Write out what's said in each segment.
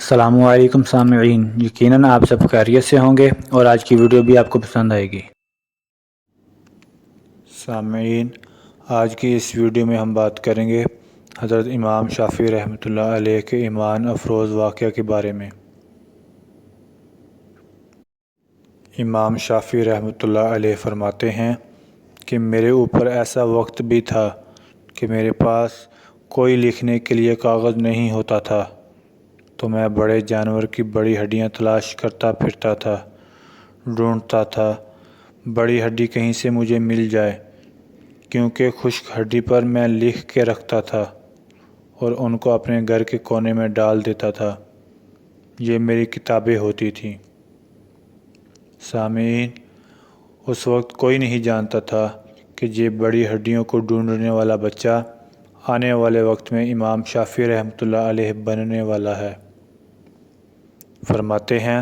السلام علیکم سامعین، یقیناً آپ سب خیریت سے ہوں گے اور آج کی ویڈیو بھی آپ کو پسند آئے گی۔ سامعین، آج کی اس ویڈیو میں ہم بات کریں گے حضرت امام شافعی رحمۃ اللہ علیہ کے ایمان افروز واقعہ کے بارے میں۔ امام شافعی رحمۃ اللہ علیہ فرماتے ہیں کہ میرے اوپر ایسا وقت بھی تھا کہ میرے پاس کوئی لکھنے کے لیے کاغذ نہیں ہوتا تھا، تو میں بڑے جانور کی بڑی ہڈیاں تلاش کرتا پھرتا تھا، ڈھونڈتا تھا بڑی ہڈی کہیں سے مجھے مل جائے، کیونکہ خشک ہڈی پر میں لکھ کے رکھتا تھا اور ان کو اپنے گھر کے کونے میں ڈال دیتا تھا۔ یہ میری کتابیں ہوتی تھیں۔ سامعین، اس وقت کوئی نہیں جانتا تھا کہ یہ بڑی ہڈیوں کو ڈھونڈنے والا بچہ آنے والے وقت میں امام شافعی رحمۃ اللہ علیہ بننے والا ہے۔ فرماتے ہیں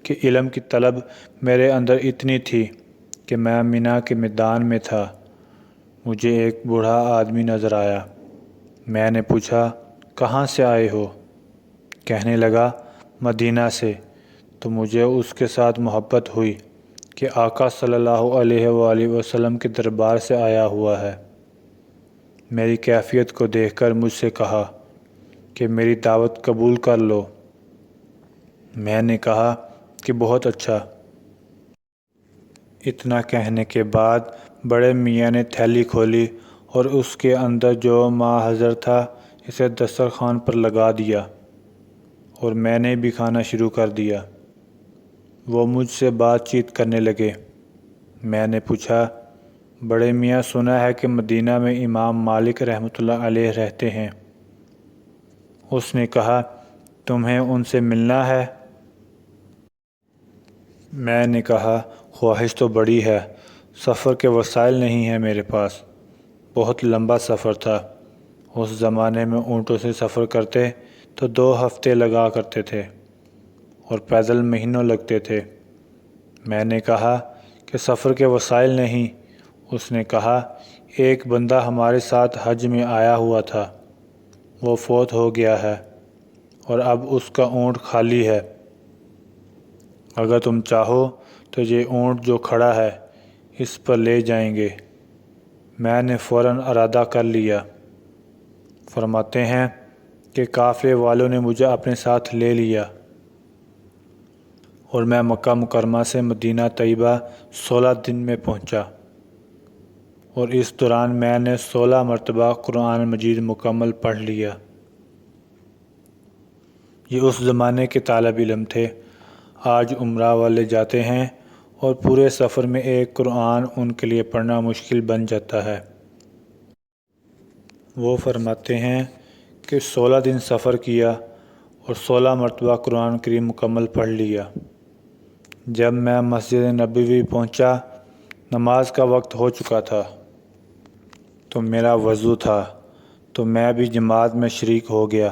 کہ علم کی طلب میرے اندر اتنی تھی کہ میں منی کے میدان میں تھا، مجھے ایک بوڑھا آدمی نظر آیا۔ میں نے پوچھا، کہاں سے آئے ہو؟ کہنے لگا، مدینہ سے۔ تو مجھے اس کے ساتھ محبت ہوئی کہ آقا صلی اللہ علیہ وآلہ وسلم کے دربار سے آیا ہوا ہے۔ میری کیفیت کو دیکھ کر مجھ سے کہا کہ میری دعوت قبول کر لو۔ میں نے کہا کہ بہت اچھا۔ اتنا کہنے کے بعد بڑے میاں نے تھیلی کھولی اور اس کے اندر جو ماحضر تھا اسے دسترخوان پر لگا دیا اور میں نے بھی کھانا شروع کر دیا۔ وہ مجھ سے بات چیت کرنے لگے۔ میں نے پوچھا، بڑے میاں، سنا ہے کہ مدینہ میں امام مالک رحمۃ اللہ علیہ رہتے ہیں۔ اس نے کہا، تمہیں ان سے ملنا ہے؟ میں نے کہا، خواہش تو بڑی ہے، سفر کے وسائل نہیں ہیں میرے پاس۔ بہت لمبا سفر تھا۔ اس زمانے میں اونٹوں سے سفر کرتے تو 2 ہفتے لگا کرتے تھے اور پیدل مہینوں لگتے تھے۔ میں نے کہا کہ سفر کے وسائل نہیں۔ اس نے کہا، ایک بندہ ہمارے ساتھ حج میں آیا ہوا تھا، وہ فوت ہو گیا ہے اور اب اس کا اونٹ خالی ہے۔ اگر تم چاہو تو یہ اونٹ جو کھڑا ہے اس پر لے جائیں گے۔ میں نے فوراً ارادہ کر لیا۔ فرماتے ہیں کہ قافلے والوں نے مجھے اپنے ساتھ لے لیا اور میں مکہ مکرمہ سے مدینہ طیبہ 16 دن میں پہنچا، اور اس دوران میں نے 16 مرتبہ قرآن مجید مکمل پڑھ لیا۔ یہ اس زمانے کے طالب علم تھے۔ آج عمرہ والے جاتے ہیں اور پورے سفر میں ایک قرآن ان کے لیے پڑھنا مشکل بن جاتا ہے۔ وہ فرماتے ہیں کہ 16 دن سفر کیا اور 16 مرتبہ قرآن کریم مکمل پڑھ لیا۔ جب میں مسجد نبوی پہنچا، نماز کا وقت ہو چکا تھا، تو میرا وضو تھا، تو میں بھی جماعت میں شریک ہو گیا۔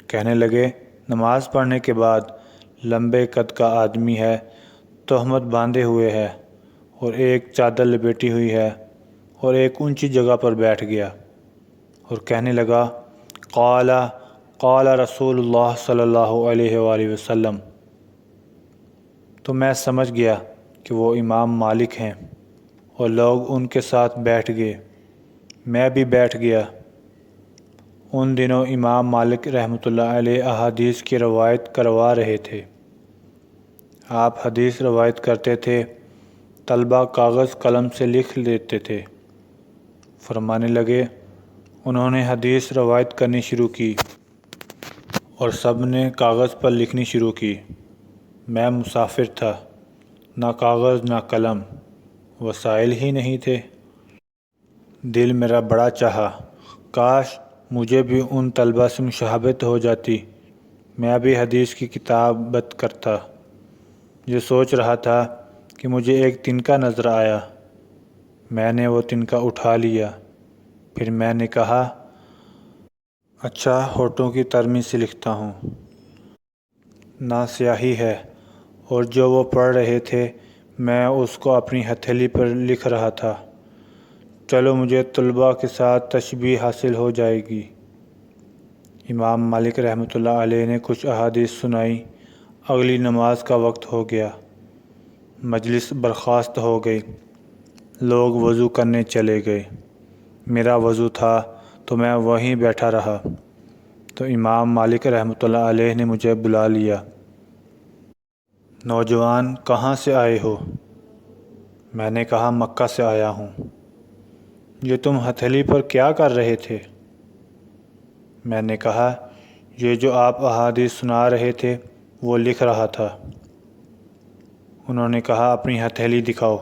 کہنے لگے، نماز پڑھنے کے بعد لمبے قد کا آدمی ہے، تہمت باندھے ہوئے ہے اور ایک چادر لپیٹی ہوئی ہے، اور ایک اونچی جگہ پر بیٹھ گیا اور کہنے لگا، قال قال رسول اللہ صلی اللہ علیہ وآلہ وسلم۔ تو میں سمجھ گیا کہ وہ امام مالک ہیں اور لوگ ان کے ساتھ بیٹھ گئے۔ میں بھی بیٹھ گیا۔ ان دنوں امام مالک رحمۃ اللہ علیہ احادیث کی روایت کروا رہے تھے۔ آپ حدیث روایت کرتے تھے، طلبہ کاغذ قلم سے لکھ لیتے تھے۔ فرمانے لگے، انہوں نے حدیث روایت کرنی شروع کی اور سب نے کاغذ پر لکھنی شروع کی۔ میں مسافر تھا، نہ کاغذ نہ قلم، وسائل ہی نہیں تھے۔ دل میرا بڑا چاہا، کاش مجھے بھی ان طلبہ سے مشابہت ہو جاتی، میں بھی حدیث کی کتابت کرتا۔ یہ سوچ رہا تھا کہ مجھے ایک تنکا نظر آیا۔ میں نے وہ تنکا اٹھا لیا۔ پھر میں نے کہا، اچھا، ہونٹوں کی ترمی سے لکھتا ہوں۔ نہ سیاہی ہے، اور جو وہ پڑھ رہے تھے میں اس کو اپنی ہتھیلی پر لکھ رہا تھا۔ چلو، مجھے طلباء کے ساتھ تشبیہ حاصل ہو جائے گی۔ امام مالک رحمۃ اللہ علیہ نے کچھ احادیث سنائی۔ اگلی نماز کا وقت ہو گیا، مجلس برخاست ہو گئی، لوگ وضو کرنے چلے گئے۔ میرا وضو تھا تو میں وہیں بیٹھا رہا، تو امام مالک رحمۃ اللہ علیہ نے مجھے بلا لیا۔ نوجوان، کہاں سے آئے ہو؟ میں نے کہا مکہ سے آیا ہوں۔ یہ تم ہتھیلی پر کیا کر رہے تھے؟ میں نے کہا یہ جو آپ احادیث سنا رہے تھے وہ لکھ رہا تھا۔ انہوں نے کہا اپنی ہتھیلی دکھاؤ۔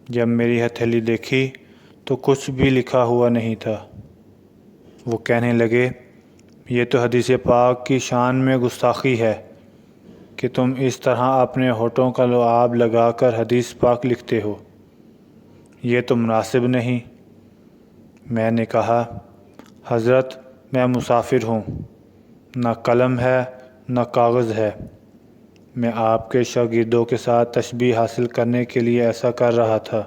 جب میری ہتھیلی دیکھی تو کچھ بھی لکھا ہوا نہیں تھا۔ وہ کہنے لگے یہ تو حدیث پاک کی شان میں گستاخی ہے کہ تم اس طرح اپنے ہونٹوں کا لعاب لگا کر حدیث پاک لکھتے ہو، یہ تو مناسب نہیں۔ میں نے کہا حضرت میں مسافر ہوں، نہ قلم ہے نہ کاغذ ہے، میں آپ کے شاگردوں کے ساتھ تشبیہ حاصل کرنے کے لیے ایسا کر رہا تھا۔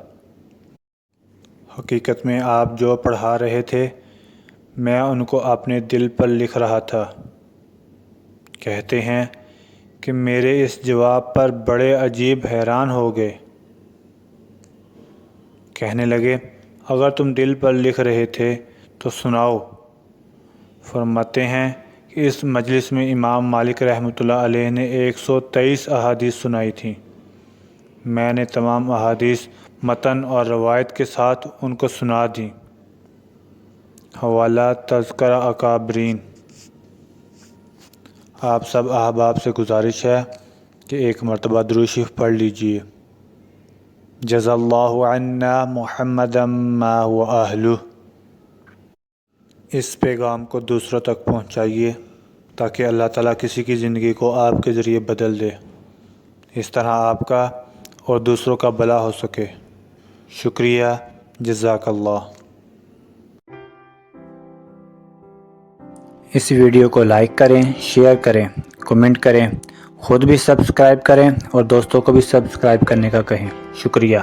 حقیقت میں آپ جو پڑھا رہے تھے میں ان کو اپنے دل پر لکھ رہا تھا۔ کہتے ہیں کہ میرے اس جواب پر بڑے عجیب حیران ہو گئے۔ کہنے لگے اگر تم دل پر لکھ رہے تھے تو سناؤ۔ فرماتے ہیں کہ اس مجلس میں امام مالک رحمۃ اللہ علیہ نے 123 احادیث سنائی تھیں۔ میں نے تمام احادیث متن اور روایت کے ساتھ ان کو سنا دیں۔ حوالہ تذکرہ اکابرین۔ آپ سب احباب سے گزارش ہے کہ ایک مرتبہ درود شریف پڑھ لیجئے۔ جزا اللہ عنا محمدا ما هو اہلہ۔ اس پیغام کو دوسروں تک پہنچائیے تاکہ اللہ تعالیٰ کسی کی زندگی کو آپ کے ذریعے بدل دے، اس طرح آپ کا اور دوسروں کا بھلا ہو سکے۔ شکریہ، جزاک اللہ۔ اس ویڈیو کو لائک کریں، شیئر کریں، کمنٹ کریں، خود بھی سبسکرائب کریں اور دوستوں کو بھی سبسکرائب کرنے کا کہیں۔ شکریہ۔